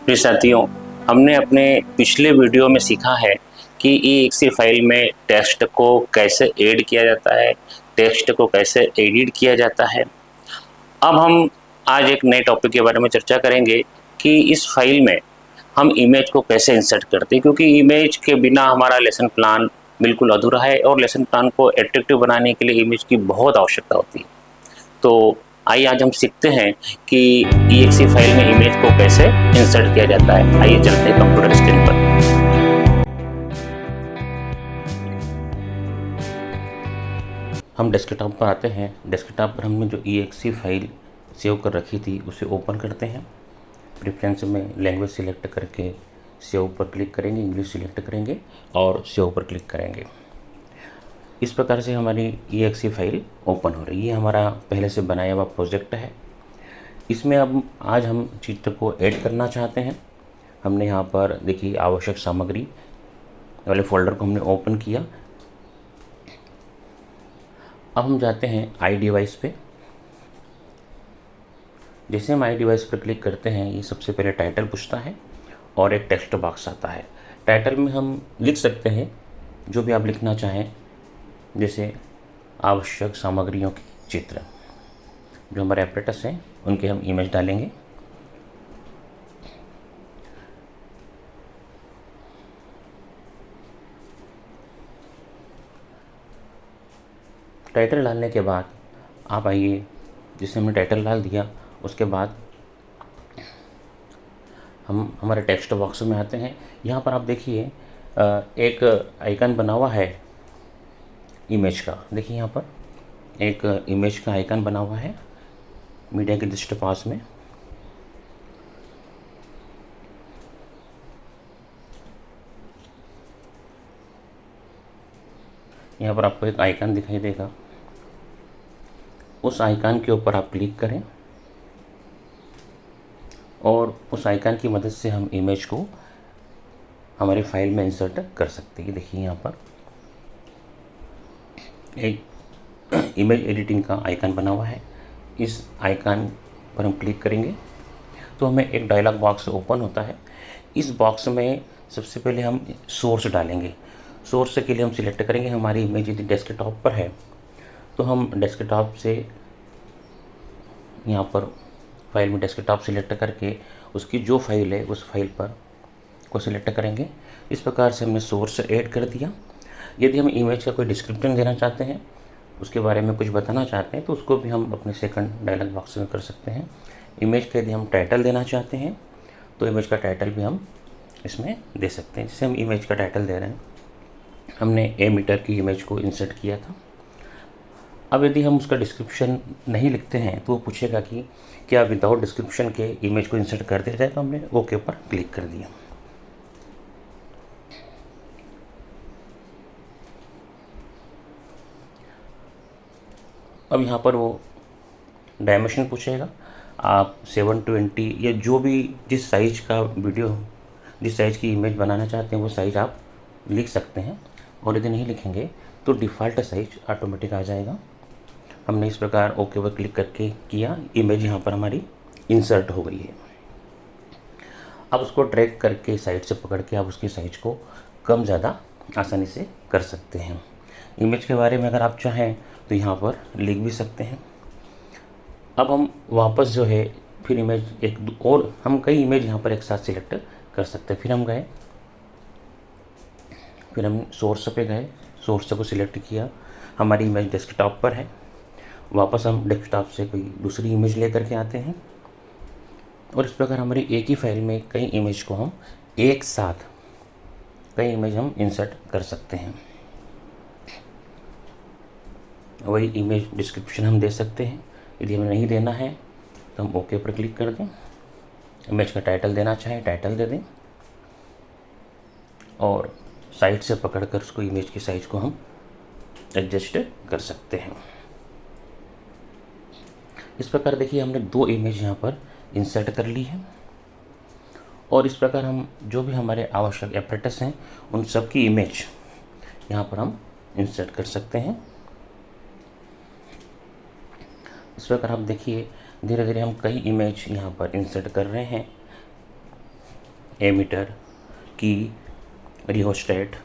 प्रिय साथियों, हमने अपने पिछले वीडियो में सीखा है कि EXE फाइल में टेक्स्ट को कैसे ऐड किया जाता है, टेक्स्ट को कैसे एडिट किया जाता है। अब हम आज एक नए टॉपिक के बारे में चर्चा करेंगे कि इस फाइल में हम इमेज को कैसे इंसर्ट करते हैं, क्योंकि इमेज के बिना हमारा लेसन प्लान बिल्कुल अधूरा है और लेसन प्लान को अट्रैक्टिव बनाने के लिए इमेज की बहुत आवश्यकता होती है। तो आइए आज हम सीखते हैं कि EXE फाइल में इमेज को कैसे इंसर्ट किया जाता है। आइए चलते हैं कंप्यूटर स्क्रीन पर। हम डेस्कटॉप पर आते हैं। डेस्कटॉप पर हमने जो EXE फाइल सेव कर रखी थी उसे ओपन करते हैं। प्रेफरेंस में लैंग्वेज सिलेक्ट करके सेव पर क्लिक करेंगे, इंग्लिश सिलेक्ट करेंगे और सेव पर क्लिक करेंगे। इस प्रकार से हमारी EXE फाइल ओपन हो रही है। हमारा पहले से बनाया हुआ प्रोजेक्ट है। इसमें अब आज हम चित्र को ऐड करना चाहते हैं। हमने यहाँ पर देखिए आवश्यक सामग्री वाले फोल्डर को हमने ओपन किया। अब हम जाते हैं आई डिवाइस पे। जैसे हम आई डिवाइस पर क्लिक करते हैं, ये सबसे पहले टाइटल पूछता है और एक टेक्स्ट बॉक्स आता है। टाइटल में हम लिख सकते हैं जो भी आप लिखना चाहें, जैसे आवश्यक सामग्रियों के चित्र। जो हमारे एपरेटस हैं उनके हम इमेज डालेंगे। टाइटल डालने के बाद आप आइए, जिसे हमने टाइटल डाल दिया उसके बाद हम हमारे टेक्स्ट बॉक्स में आते हैं। यहाँ पर आप देखिए एक आइकन बना हुआ है इमेज का। देखिए यहाँ पर एक इमेज का आइकन बना हुआ है मीडिया के जस्ट पास में। यहाँ पर आपको एक आइकन दिखाई देगा, उस आइकन के ऊपर आप क्लिक करें और उस आइकन की मदद से हम इमेज को हमारे फाइल में इंसर्ट कर सकते हैं। देखिए यहाँ पर एक इमेज एडिटिंग का आइकन बना हुआ है। इस आइकन पर हम क्लिक करेंगे तो हमें एक डायलॉग बॉक्स ओपन होता है। इस बॉक्स में सबसे पहले हम सोर्स डालेंगे। सोर्स के लिए हम सिलेक्ट करेंगे, हमारी इमेज यदि डेस्कटॉप पर है तो हम डेस्कटॉप से यहाँ पर फाइल में डेस्कटॉप सिलेक्ट करके उसकी जो फाइल है उस फाइल पर को सिलेक्ट करेंगे। इस प्रकार से हमने सोर्स ऐड कर दिया। यदि हम इमेज का कोई डिस्क्रिप्शन देना चाहते हैं, उसके बारे में कुछ बताना चाहते हैं, तो उसको भी हम अपने सेकंड डायलॉग बॉक्स में कर सकते हैं। इमेज का यदि हम टाइटल देना चाहते हैं तो इमेज का टाइटल भी हम इसमें दे सकते हैं। जैसे हम इमेज का टाइटल दे रहे हैं, हमने ए मीटर की इमेज को इंसर्ट किया था। अब यदि हम उसका डिस्क्रिप्शन नहीं लिखते हैं तो वो पूछेगा कि क्या विदाउट डिस्क्रिप्शन के इमेज को इंसर्ट कर दिया जाए, तो हमने ओके पर क्लिक कर दिया। अब यहाँ पर वो डायमेंशन पूछेगा, आप 720 या जो भी जिस साइज़ का वीडियो, जिस साइज़ की इमेज बनाना चाहते हैं वो साइज़ आप लिख सकते हैं। और यदि नहीं लिखेंगे तो डिफ़ॉल्ट साइज ऑटोमेटिक आ जाएगा। हमने इस प्रकार ओके पर क्लिक करके किया। इमेज यहाँ पर हमारी इंसर्ट हो गई है। अब उसको ड्रैग करके साइड से पकड़ के आप उसकी साइज़ को कम ज़्यादा आसानी से कर सकते हैं। इमेज के बारे में अगर आप चाहें तो यहाँ पर लिख भी सकते हैं। अब हम वापस जो है फिर इमेज एक और हम कई इमेज यहाँ पर एक साथ सिलेक्ट कर सकते हैं। फिर हम गए, फिर हम सोर्स पे गए, सोर्स को सिलेक्ट किया। हमारी इमेज डेस्कटॉप पर है। वापस हम डेस्कटॉप से कोई दूसरी इमेज लेकर के आते हैं और इस प्रकार हमारी एक ही फाइल में कई इमेज को हम एक साथ कई इमेज हम इंसर्ट कर सकते हैं। वही इमेज डिस्क्रिप्शन हम दे सकते हैं। यदि हमें नहीं देना है तो हम ओके पर क्लिक कर दें। इमेज का टाइटल देना चाहें टाइटल दे दें और साइड से पकड़कर उसको इमेज की साइज़ को हम एडजस्ट कर सकते हैं। इस प्रकार देखिए हमने दो इमेज यहाँ पर इंसर्ट कर ली है और इस प्रकार हम जो भी हमारे आवश्यक एपरेटस हैं उन सब की इमेज यहाँ पर हम इंसर्ट कर सकते हैं। इस प्रकार आप देखिए धीरे धीरे हम कई इमेज यहाँ पर इंसर्ट कर रहे हैं। एमीटर, की, रिहोस्टेट,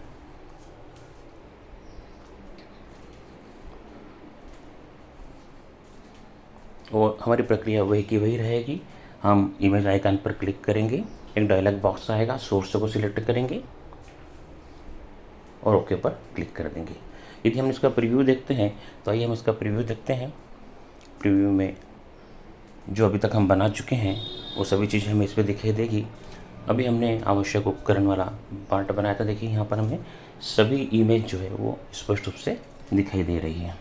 और हमारी प्रक्रिया वही की वही रहेगी। हम इमेज आइकन पर क्लिक करेंगे, एक डायलॉग बॉक्स आएगा, सोर्स को सिलेक्ट करेंगे और ओके पर क्लिक कर देंगे। यदि हम इसका प्रीव्यू देखते हैं तो आइए हम इसका प्रीव्यू देखते हैं। प्रीव्यू में जो अभी तक हम बना चुके हैं वो सभी चीज़ें हमें इस पर दिखाई देगी। अभी हमने आवश्यक उपकरण वाला पार्ट बनाया था, देखिए यहाँ पर हमें सभी इमेज जो है वो स्पष्ट रूप से दिखाई दे रही है।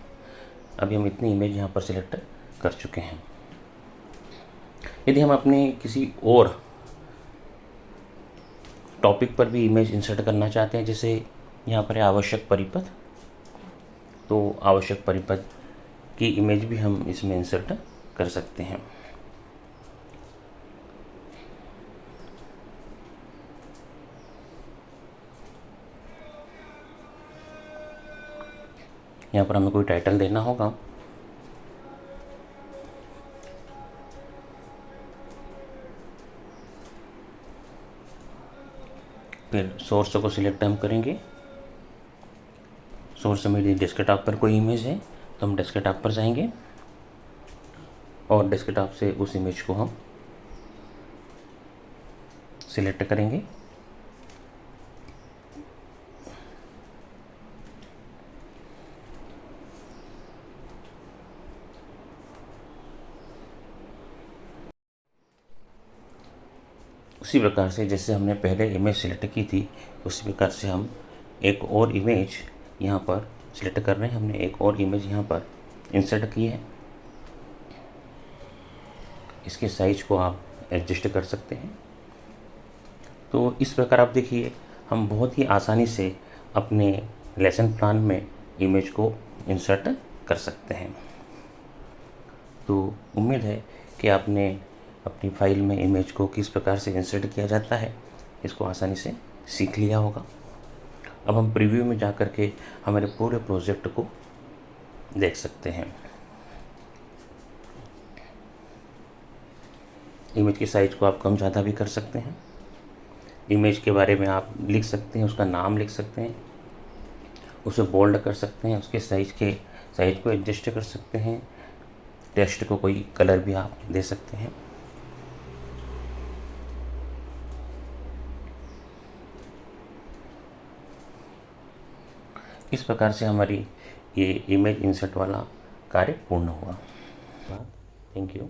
अभी हम इतनी इमेज यहाँ पर सिलेक्ट कर चुके हैं। यदि हम अपने किसी और टॉपिक पर भी इमेज इंसर्ट करना चाहते हैं, जैसे यहाँ पर है आवश्यक परिपथ, तो आवश्यक परिपथ की इमेज भी हम इसमें इंसर्ट कर सकते हैं। यहाँ पर हमें कोई टाइटल देना होगा। फिर सोर्स को सिलेक्ट हम करेंगे। सोर्स में यदि डेस्कटॉप पर कोई इमेज है तो हम डेस्कटॉप पर जाएंगे और डेस्कटॉप से उस इमेज को हम सिलेक्ट करेंगे। उसी प्रकार से जैसे हमने पहले इमेज सिलेक्ट की थी, उसी प्रकार से हम एक और इमेज यहाँ पर सिलेक्ट कर रहे हैं। हमने एक और इमेज यहाँ पर इंसर्ट की है। इसके साइज को आप एडजस्ट कर सकते हैं। तो इस प्रकार आप देखिए हम बहुत ही आसानी से अपने लेसन प्लान में इमेज को इंसर्ट कर सकते हैं। तो उम्मीद है कि आपने अपनी फाइल में इमेज को किस प्रकार से इंसर्ट किया जाता है इसको आसानी से सीख लिया होगा। अब हम प्रीव्यू में जा कर के हमारे पूरे प्रोजेक्ट को देख सकते हैं। इमेज की साइज को आप कम ज़्यादा भी कर सकते हैं। इमेज के बारे में आप लिख सकते हैं, उसका नाम लिख सकते हैं, उसे बोल्ड कर सकते हैं, उसके साइज को एडजस्ट कर सकते हैं। टेक्स्ट को कोई कलर भी आप दे सकते हैं। इस प्रकार से हमारी ये इमेज इंसर्ट वाला कार्य पूर्ण हुआ। Thank you.